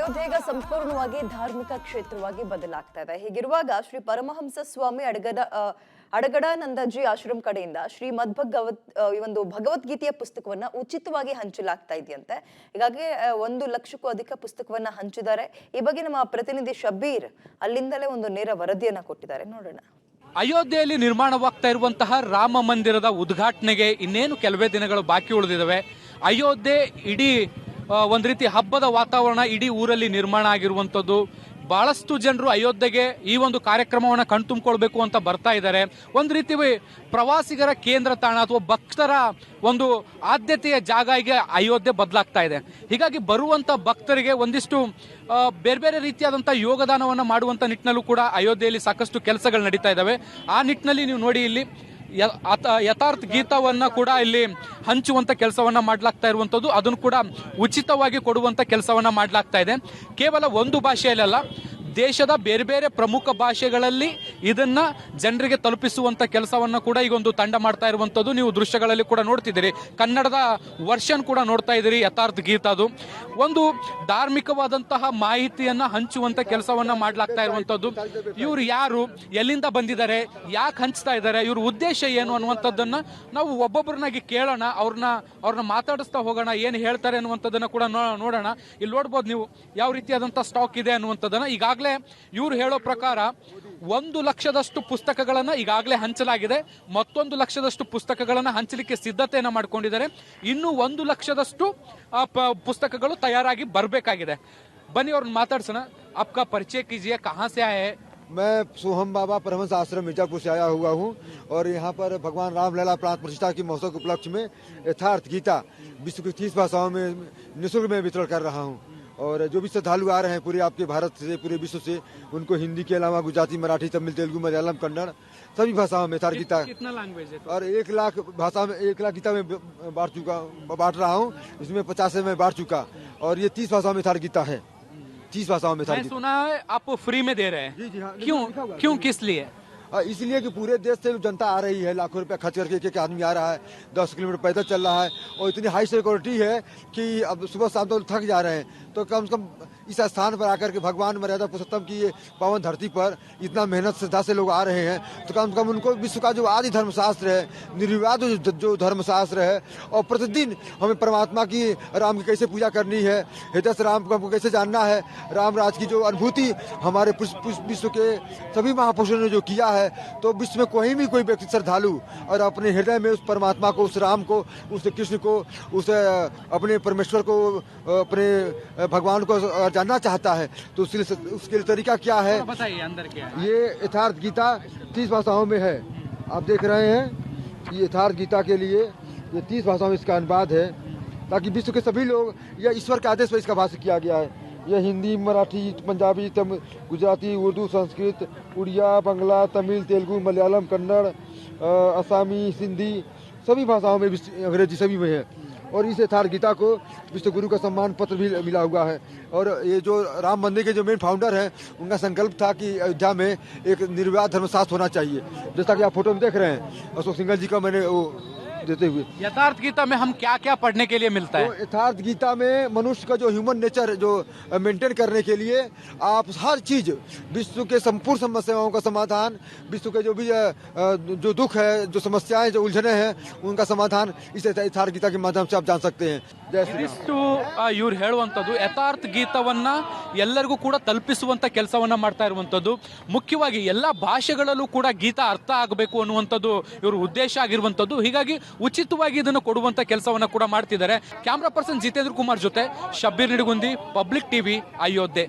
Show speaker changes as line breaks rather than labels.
ಅಯೋಧ್ಯೆ ಈಗ ಸಂಪೂರ್ಣವಾಗಿ ಧಾರ್ಮಿಕ ಕ್ಷೇತ್ರವಾಗಿ ಬದಲಾಗ್ತಾ ಇದೆ. ಹೀಗಿರುವಾಗ ಶ್ರೀ ಪರಮಹಂಸ ಸ್ವಾಮಿ ಅಡಗಡಾನಂದಜಿ ಆಶ್ರಮ ಕಡೆಯಿಂದ ಶ್ರೀಮದ್ ಈ ಒಂದು ಭಗವದ್ಗೀತೆಯ ಪುಸ್ತಕವನ್ನ ಉಚಿತವಾಗಿ ಹಂಚಲಾಗ್ತಾ ಇದೆಯಂತೆ. ಹೀಗಾಗಿ 1 ಲಕ್ಷಕ್ಕೂ ಅಧಿಕ ಪುಸ್ತಕವನ್ನ ಹಂಚಿದ್ದಾರೆ. ಈ ಬಗ್ಗೆ ನಮ್ಮ ಪ್ರತಿನಿಧಿ ಶಬೀರ್ ಅಲ್ಲಿಂದಲೇ ಒಂದು ನೇರ ವರದಿಯನ್ನ ಕೊಟ್ಟಿದ್ದಾರೆ, ನೋಡೋಣ.
ಅಯೋಧ್ಯೆಯಲ್ಲಿ ನಿರ್ಮಾಣವಾಗ್ತಾ ಇರುವಂತಹ ರಾಮ ಮಂದಿರದ ಉದ್ಘಾಟನೆಗೆ ಇನ್ನೇನು ಕೆಲವೇ ದಿನಗಳು ಬಾಕಿ ಉಳಿದಿದ್ದಾವೆ. ಅಯೋಧ್ಯೆ ಇಡೀ ಒಂದು ರೀತಿ ಹಬ್ಬದ ವಾತಾವರಣ ಇಡೀ ಊರಲ್ಲಿ ನಿರ್ಮಾಣ ಆಗಿರುವಂಥದ್ದು. ಬಹಳಷ್ಟು ಜನರು ಅಯೋಧ್ಯೆಗೆ ಈ ಒಂದು ಕಾರ್ಯಕ್ರಮವನ್ನು ಕಣ್ತುಂಬಿಕೊಳ್ಬೇಕು ಅಂತ ಬರ್ತಾ ಇದ್ದಾರೆ. ಒಂದು ರೀತಿ ಪ್ರವಾಸಿಗರ ಕೇಂದ್ರ ತಾಣ ಅಥವಾ ಭಕ್ತರ ಒಂದು ಆದ್ಯತೆಯ ಜಾಗ ಈಗ ಅಯೋಧ್ಯೆ ಬದಲಾಗ್ತಾ ಇದೆ. ಹೀಗಾಗಿ ಬರುವಂಥ ಭಕ್ತರಿಗೆ ಒಂದಿಷ್ಟು ಬೇರೆ ಬೇರೆ ರೀತಿಯಾದಂಥ ಯೋಗದಾನವನ್ನು ಮಾಡುವಂಥ ನಿಟ್ಟಿನಲ್ಲೂ ಕೂಡ ಅಯೋಧ್ಯೆಯಲ್ಲಿ ಸಾಕಷ್ಟು ಕೆಲಸಗಳು ನಡೀತಾ ಇದ್ದಾವೆ. ಆ ನಿಟ್ಟಿನಲ್ಲಿ ನೀವು ನೋಡಿ ಇಲ್ಲಿ ಯಥಾರ್ಥ ಗೀತವನ್ನ ಕೂಡ ಇಲ್ಲಿ ಹಂಚುವಂತ ಕೆಲಸವನ್ನ ಮಾಡಲಾಗ್ತಾ ಇರುವಂತದ್ದು, ಅದನ್ನು ಕೂಡ ಉಚಿತವಾಗಿ ಕೊಡುವಂತ ಕೆಲಸವನ್ನ ಮಾಡಲಾಗ್ತಾ ಇದೆ. ಕೇವಲ ಒಂದು ಭಾಷೆಯಲ್ಲ, ದೇಶದ ಬೇರೆ ಬೇರೆ ಪ್ರಮುಖ ಭಾಷೆಗಳಲ್ಲಿ ಇದನ್ನ ಜನರಿಗೆ ತಲುಪಿಸುವಂತ ಕೆಲಸವನ್ನ ಕೂಡ ಈಗ ಒಂದು ತಂಡ ಮಾಡ್ತಾ ಇರುವಂತದ್ದು ನೀವು ದೃಶ್ಯಗಳಲ್ಲಿ ಕೂಡ ನೋಡ್ತಿದ್ದೀರಿ. ಕನ್ನಡದ ವರ್ಷನ್ ಕೂಡ ನೋಡ್ತಾ ಇದ್ದೀರಿ. ಯಥಾರ್ಥ ಗೀತದು ಒಂದು ಧಾರ್ಮಿಕವಾದಂತಹ ಮಾಹಿತಿಯನ್ನ ಹಂಚುವಂತ ಕೆಲಸವನ್ನ ಮಾಡಲಾಗ್ತಾ ಇರುವಂತದ್ದು. ಇವ್ರು ಯಾರು, ಎಲ್ಲಿಂದ ಬಂದಿದ್ದಾರೆ, ಯಾಕೆ ಹಂಚ್ತಾ ಇದ್ದಾರೆ, ಇವ್ರ ಉದ್ದೇಶ ಏನು ಅನ್ನುವಂಥದ್ದನ್ನ ನಾವು ಒಬ್ಬೊಬ್ಬರನ್ನಾಗಿ ಕೇಳೋಣ, ಅವ್ರನ್ನ ಮಾತಾಡಿಸ್ತಾ ಹೋಗೋಣ, ಏನು ಹೇಳ್ತಾರೆ ಅನ್ನುವಂಥದ್ದನ್ನ ಕೂಡ ನೋಡೋಣ. ಇಲ್ಲಿ ನೋಡ್ಬೋದು ನೀವು ಯಾವ ರೀತಿಯಾದಂತಹ ಸ್ಟಾಕ್ ಇದೆ ಅನ್ನುವಂಥದ್ದನ್ನ. ಈಗಾಗಲೇ ಇವ್ರು ಹೇಳೋ ಪ್ರಕಾರ 1 ಲಕ್ಷದಷ್ಟು ಪುಸ್ತಕಗಳನ್ನ ಈಗಾಗಲೇ ಹಂಚಲಾಗಿದೆ. ಮತ್ತೊಂದು ಲಕ್ಷದಷ್ಟು ಪುಸ್ತಕಗಳನ್ನ ಹಂಚಲಿಕ್ಕೆ ಸಿದ್ಧತೆಯನ್ನ ಮಾಡ್ಕೊಂಡಿದ್ದಾರೆ. ಇನ್ನು 1 ಲಕ್ಷದಷ್ಟು ಪುಸ್ತಕಗಳು ತಯಾರಾಗಿ ಬರಬೇಕಾಗಿದೆ. ಬನ್ನಿ ಅವ್ರನ್ನ ಮಾತಾಡ್ಸೋಣ. आपका परिचय कीजिए, कहाँ से आए हैं?
मैं सोहम बाबा परमहंस आश्रम मिर्जापुर से आया हुआ हूँ और यहाँ पर भगवान रामलला प्राण प्रतिष्ठा की महोत्सव के उपलक्ष्य में यथार्थ गीता विश्व की 30 भाषाओं में निःशुल्क में वितरण कर रहा हूँ। और जो भी श्रद्धालु आ रहे हैं पूरे आपके भारत से, पूरे विश्व से, उनको हिंदी के अलावा गुजराती, मराठी, तमिल, तेलुगु, मलयालम, कन्नड़ सभी भाषाओं में यथार्थ गीता
कितना लैंग्वेज है?
और 1 लाख भाषा में 1 लाख गीता में बांट रहा हूँ। इसमें 50 में बांट चुका और ये 30 भाषाओं में यथार्थ गीता है। 30 भाषाओं में
मैंने सुना है आप फ्री में दे रहे हैं।
जी हाँ।
क्यों किस लिए?
इसलिए कि पूरे देश से जनता आ रही है, लाखों रुपया खर्च करके एक आदमी आ रहा है, 10 किलोमीटर पैदल चल रहा है और इतनी हाई सिक्योरिटी है कि अब सुबह शाम तो थक जा रहे हैं। तो कम से कम इस स्थान पर आकर के भगवान मर्यादा पुरुषोत्तम की ये पावन धरती पर इतना मेहनत श्रद्धा से लोग आ रहे हैं, तो कम से कम उनको विश्व का जो आदि धर्मशास्त्र है, निर्विवाद जो धर्मशास्त्र है, और प्रतिदिन हमें परमात्मा की, राम की कैसे पूजा करनी है, हृदय से राम को कैसे जानना है, राम राज की जो अनुभूति हमारे विश्व के सभी महापुरुषों ने जो किया है, तो विश्व में कोई व्यक्ति श्रद्धालु और अपने हृदय में उस परमात्मा को, उस राम को, उस कृष्ण को, उस अपने परमेश्वर को, अपने भगवान को जानना चाहता है, तो उसके लिए तरीका क्या है,
बताइए अंदर क्या है?
ये यथार्थ गीता 30 भाषाओं में है। आप देख रहे हैं ये यथार्थ गीता के लिए ये 30 भाषाओं में इसका अनुवाद है, ताकि विश्व के सभी लोग, यह ईश्वर के आदेश पर इसका भाषा किया गया है। यह हिंदी, मराठी, पंजाबी, गुजराती, उर्दू, संस्कृत, उड़िया, बंगला, तमिल, तेलुगु, मलयालम, कन्नड़, असमी, सिंधी सभी भाषाओं में, अंग्रेजी सभी में है। और इस यथार्थ गीता को विश्व गुरु का सम्मान पत्र भी मिला हुआ है। और ये जो राम मंदिर के जो मेन फाउंडर हैं, उनका संकल्प था कि अयोध्या में एक निर्विवाद धर्मशास्त्र होना चाहिए, जैसा कि आप फोटो में देख रहे हैं अशोक सिंघल जी का मैंने वो देते हुए।
यथार्थ गीता में हम क्या क्या पढ़ने के लिए मिलता है?
तो यथार्थ गीता में मनुष्य का जो ह्यूमन नेचर जो मेंटेन करने के लिए आप हर चीज, विश्व के संपूर्ण समस्याओं का समाधान, विश्व के जो भी जो दुख है, जो समस्याएं, जो उलझने हैं, उनका समाधान इस यथार्थ गीता के माध्यम से आप जान सकते हैं।
ಇದಿಷ್ಟು ಇವ್ರು ಹೇಳುವಂಥದ್ದು ಯಥಾರ್ಥ ಗೀತವನ್ನ ಎಲ್ಲರಿಗೂ ಕೂಡ ತಲುಪಿಸುವಂತ ಕೆಲಸವನ್ನ ಮಾಡ್ತಾ ಇರುವಂಥದ್ದು. ಮುಖ್ಯವಾಗಿ ಎಲ್ಲ ಭಾಷೆಗಳಲ್ಲೂ ಕೂಡ ಗೀತ ಅರ್ಥ ಆಗಬೇಕು ಅನ್ನುವಂಥದ್ದು ಇವ್ರ ಉದ್ದೇಶ ಆಗಿರುವಂಥದ್ದು. ಹೀಗಾಗಿ ಉಚಿತವಾಗಿ ಇದನ್ನು ಕೊಡುವಂತ ಕೆಲಸವನ್ನ ಕೂಡ ಮಾಡ್ತಿದ್ದಾರೆ. ಕ್ಯಾಮ್ರಾ ಪರ್ಸನ್ ಜಿತೇಂದ್ರ ಕುಮಾರ್ ಜೊತೆ ಶಬ್ಬೀರ್ ನಿಡಗುಂದಿ, ಪಬ್ಲಿಕ್ ಟಿವಿ, ಅಯೋಧ್ಯೆ.